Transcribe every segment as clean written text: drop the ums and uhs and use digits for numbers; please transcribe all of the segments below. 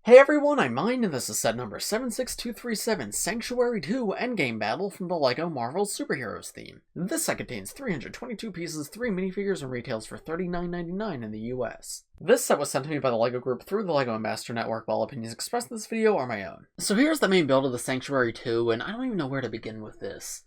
Hey everyone, I'm Mind, and this is set number 76237, Sanctuary 2 Endgame Battle from the LEGO Marvel Superheroes theme. This set contains 322 pieces, 3 minifigures, and retails for $39.99 in the US. This set was sent to me by the LEGO group through the LEGO Ambassador Network, while opinions expressed in this video are my own. So here's the main build of the Sanctuary 2, and I don't even know where to begin with this.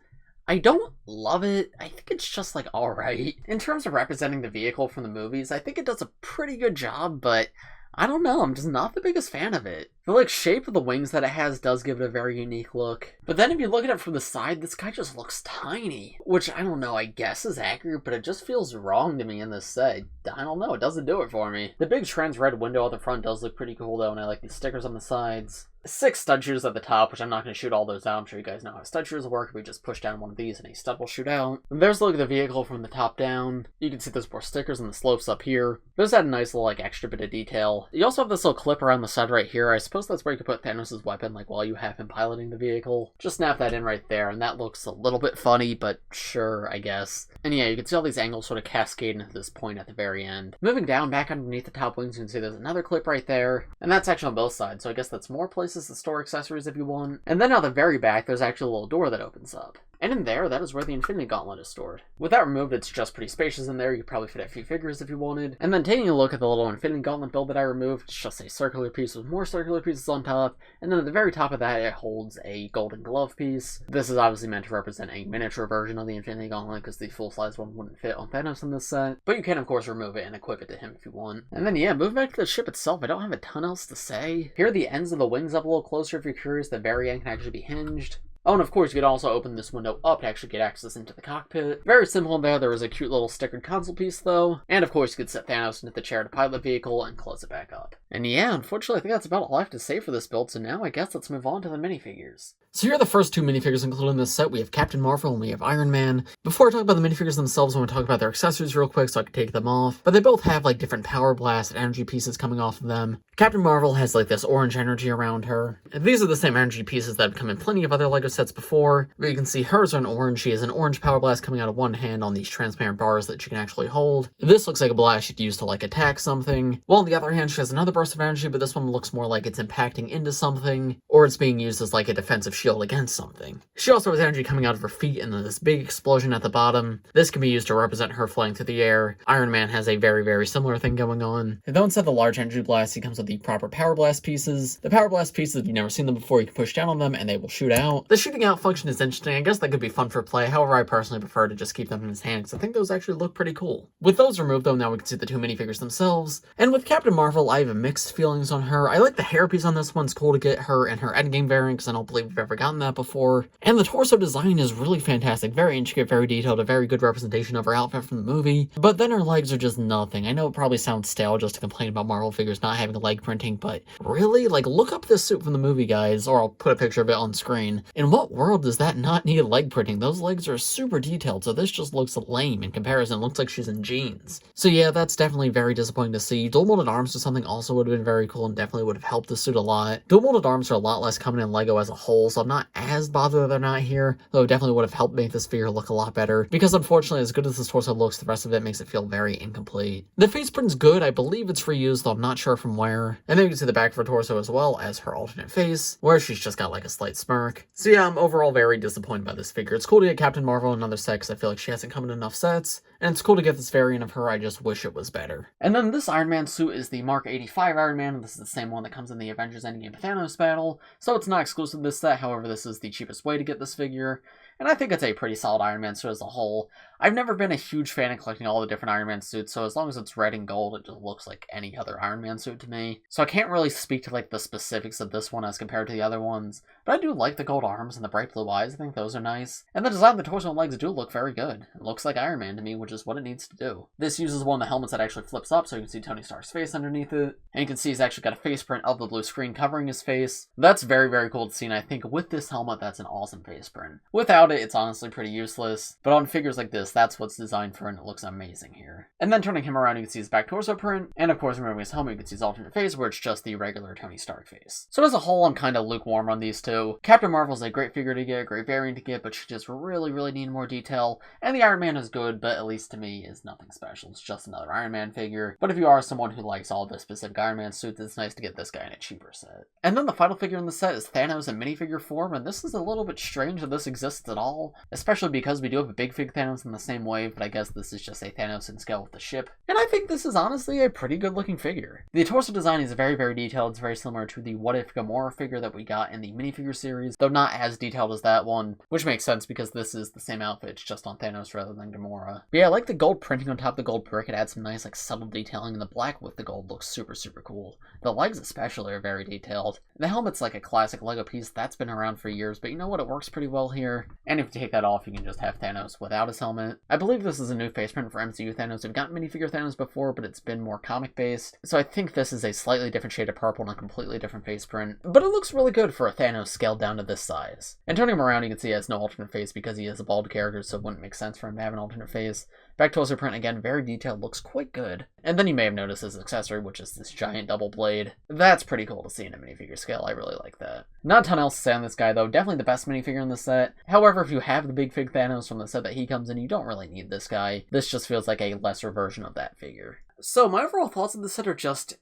I don't love it. I think it's just like alright. In terms of representing the vehicle from the movies, I think it does a pretty good job, but I don't know, I'm just not the biggest fan of it. The shape of the wings that it has does give it a very unique look. But then if you look at it from the side, this guy just looks tiny. Which, I don't know, I guess is accurate, but it just feels wrong to me in this set. I don't know, it doesn't do it for me. The big trans red window at the front does look pretty cool though, and I like the stickers on the sides. 6 stud shooters at the top, which I'm not going to shoot all those out. I'm sure you guys know how stud shooters work. If we just push down one of these and a stud will shoot out. And there's a look at the vehicle from the top down. You can see there's more stickers and the slopes up here. There's that nice little extra bit of detail. You also have this little clip around the side right here. I suppose that's where you could put Thanos' weapon while you have him piloting the vehicle. Just snap that in right there, and that looks a little bit funny, but sure, I guess. And yeah, you can see all these angles sort of cascade into this point at the very end. Moving down, back underneath the top wings, you can see there's another clip right there. And that's actually on both sides, so I guess that's more places to store accessories if you want. And then at the very back, there's actually a little door that opens up. And in there, that is where the Infinity Gauntlet is stored. With that removed, it's just pretty spacious in there. You could probably fit a few figures if you wanted. And then taking a look at the little Infinity Gauntlet build that I removed, it's just a circular piece with more circular pieces on top. And then at the very top of that, it holds a golden glove piece. This is obviously meant to represent a miniature version of the Infinity Gauntlet, because the full-size one wouldn't fit on Thanos in this set. But you can, of course, remove it and equip it to him if you want. And then, yeah, moving back to the ship itself, I don't have a ton else to say. Here are the ends of the wings up a little closer if you're curious. The very end can actually be hinged. Oh, and of course, you could also open this window up to actually get access into the cockpit. Very simple in there. There was a cute little stickered console piece, though. And of course, you could set Thanos into the chair to pilot the vehicle and close it back up. And yeah, unfortunately, I think that's about all I have to say for this build, so now I guess let's move on to the minifigures. So here are the first 2 minifigures included in this set. We have Captain Marvel and we have Iron Man. Before I talk about the minifigures themselves, I want to talk about their accessories real quick so I can take them off. But they both have different power blast and energy pieces coming off of them. Captain Marvel has this orange energy around her. And these are the same energy pieces that have come in plenty of other LEGO sets before. But you can see hers are an orange. She has an orange power blast coming out of one hand on these transparent bars that she can actually hold. This looks like a blast she'd use to attack something. While on the other hand, she has another burst of energy, but this one looks more like it's impacting into something, or it's being used as a defensive shield against something. She also has energy coming out of her feet and then this big explosion at the bottom. This can be used to represent her flying through the air. Iron Man has a very, very similar thing going on. And though instead of the large energy blast, he comes with the proper power blast pieces. The power blast pieces, if you've never seen them before, you can push down on them and they will shoot out. The shooting out function is interesting. I guess that could be fun for play. However, I personally prefer to just keep them in his hand because I think those actually look pretty cool. With those removed though, now we can see the 2 minifigures themselves. And with Captain Marvel, I have mixed feelings on her. I like the hairpiece on this one. It's cool to get her in her Endgame variant because I don't believe we've ever gotten that before. And the torso design is really fantastic, very intricate, very detailed, a very good representation of her outfit from the movie. But then her legs are just nothing. I know it probably sounds stale just to complain about Marvel figures not having leg printing, but really? Look up this suit from the movie, guys, or I'll put a picture of it on screen. In what world does that not need leg printing? Those legs are super detailed, so this just looks lame in comparison. It looks like she's in jeans. So yeah, that's definitely very disappointing to see. Dual molded arms or something also would have been very cool and definitely would have helped the suit a lot. Dual molded arms are a lot less common in LEGO as a whole, so I'm not as bothered that they're not here, though it definitely would have helped make this figure look a lot better, because unfortunately, as good as this torso looks, the rest of it makes it feel very incomplete. The face print's good. I believe it's reused, though I'm not sure from where. And then you can see the back of her torso as well as her alternate face, where she's just got a slight smirk. So yeah, I'm overall very disappointed by this figure. It's cool to get Captain Marvel in another set because I feel like she hasn't come in enough sets, and it's cool to get this variant of her. I just wish it was better. And then this Iron Man suit is the Mark 85 Iron Man, and this is the same one that comes in the Avengers Endgame Thanos battle, so it's not exclusive to this set. However, this is the cheapest way to get this figure, and I think it's a pretty solid Iron Man suit as a whole. I've never been a huge fan of collecting all the different Iron Man suits, so as long as it's red and gold, it just looks like any other Iron Man suit to me. So I can't really speak to the specifics of this one as compared to the other ones, but I do like the gold arms and the bright blue eyes. I think those are nice. And the design of the torso and legs do look very good. It looks like Iron Man to me, which is what it needs to do. This uses one of the helmets that actually flips up so you can see Tony Stark's face underneath it. And you can see he's actually got a face print of the blue screen covering his face. That's very, very cool to see, and I think with this helmet, that's an awesome face print. Without about it, it's honestly pretty useless, but on figures like this, that's what's designed for, and it looks amazing here. And then turning him around, you can see his back torso print, and of course removing his helmet, you can see his alternate face, where it's just the regular Tony Stark face. So as a whole, I'm kind of lukewarm on these two. Captain Marvel's a great figure to get, great variant to get, but she just really need more detail, and the Iron Man is good, but at least to me is nothing special. It's just another Iron Man figure, but if you are someone who likes all the specific Iron Man suits, it's nice to get this guy in a cheaper set. And then the final figure in the set is Thanos in minifigure form, and this is a little bit strange that this exists at all, especially because we do have a big fig Thanos in the same wave, but I guess this is just a Thanos in scale with the ship. And I think this is honestly a pretty good looking figure. The torso design is very detailed. It's very similar to the What If Gamora figure that we got in the minifigure series, though not as detailed as that one, which makes sense because this is the same outfit, it's just on Thanos rather than Gamora. But yeah, I like the gold printing on top of the gold brick. It adds some nice like subtle detailing, and the black with the gold looks super cool. The legs especially are very detailed. The helmet's like a classic LEGO piece that's been around for years, but you know what, it works pretty well here. And if you take that off, you can just have Thanos without his helmet. I believe this is a new face print for MCU Thanos. We've gotten minifigure Thanos before, but it's been more comic based, so I think this is a slightly different shade of purple and a completely different face print, but it looks really good for a Thanos scaled down to this size. And turning him around, you can see he has no alternate face because he is a bald character, so it wouldn't make sense for him to have an alternate face. Back torso print, again, very detailed, looks quite good. And then you may have noticed his accessory, which is this giant double blade. That's pretty cool to see in a minifigure scale, I really like that. Not a ton else to say on this guy though, definitely the best minifigure in the set. However, if you have the big fig Thanos from the set that he comes in, you don't really need this guy. This just feels like a lesser version of that figure. So my overall thoughts on this set are just,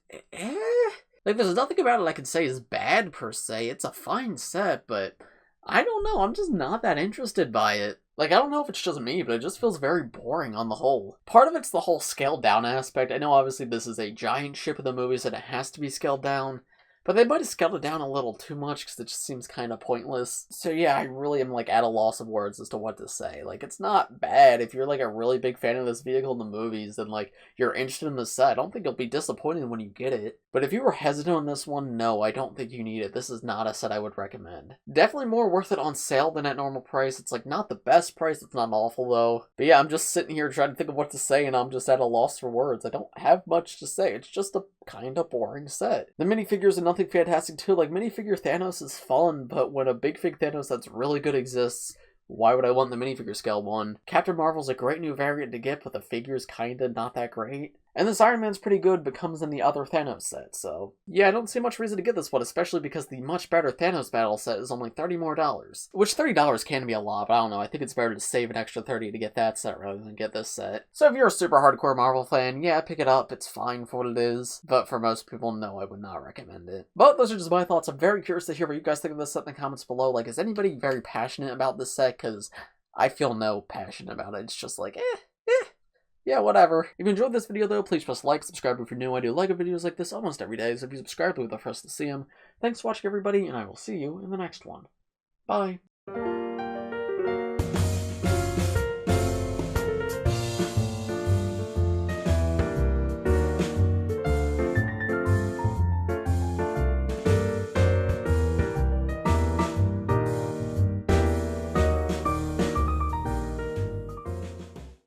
like there's nothing about it I can say is bad per se. It's a fine set, but I don't know, I'm just not that interested by it. Like, I don't know if it's just me, but it just feels very boring on the whole. Part of it's the whole scaled down aspect. I know obviously this is a giant ship in the movies and it has to be scaled down, but they might have scaled it down a little too much because it just seems kind of pointless. So yeah, I really am like at a loss of words as to what to say. Like, it's not bad. If you're like a really big fan of this vehicle in the movies, then like you're interested in the set, I don't think you'll be disappointed when you get it. But if you were hesitant on this one, no, I don't think you need it. This is not a set I would recommend. Definitely more worth it on sale than at normal price. It's like not the best price, it's not awful though. But yeah, I'm just sitting here trying to think of what to say and I'm just at a loss for words. I don't have much to say. It's just a kind of boring set. The minifigures are nothing fantastic too. Like, minifigure Thanos is fun, but when a big fig Thanos that's really good exists, why would I want the minifigure scale one? Captain Marvel's a great new variant to get, but the figure's kinda not that great. And this Iron Man's pretty good, but comes in the other Thanos set, so yeah, I don't see much reason to get this one, especially because the much better Thanos battle set is only $30 more. Which $30 can be a lot, but I don't know, I think it's better to save an extra $30 to get that set rather than get this set. So if you're a super hardcore Marvel fan, yeah, pick it up, it's fine for what it is. But for most people, no, I would not recommend it. But those are just my thoughts. I'm very curious to hear what you guys think of this set in the comments below. Like, is anybody very passionate about this set? Because I feel no passion about it. It's just like, yeah, whatever. If you enjoyed this video though, please press like, subscribe if you're new. I do LEGO videos like this almost every day, so if you subscribe, you'll be the first to see them. Thanks for watching everybody, and I will see you in the next one. Bye.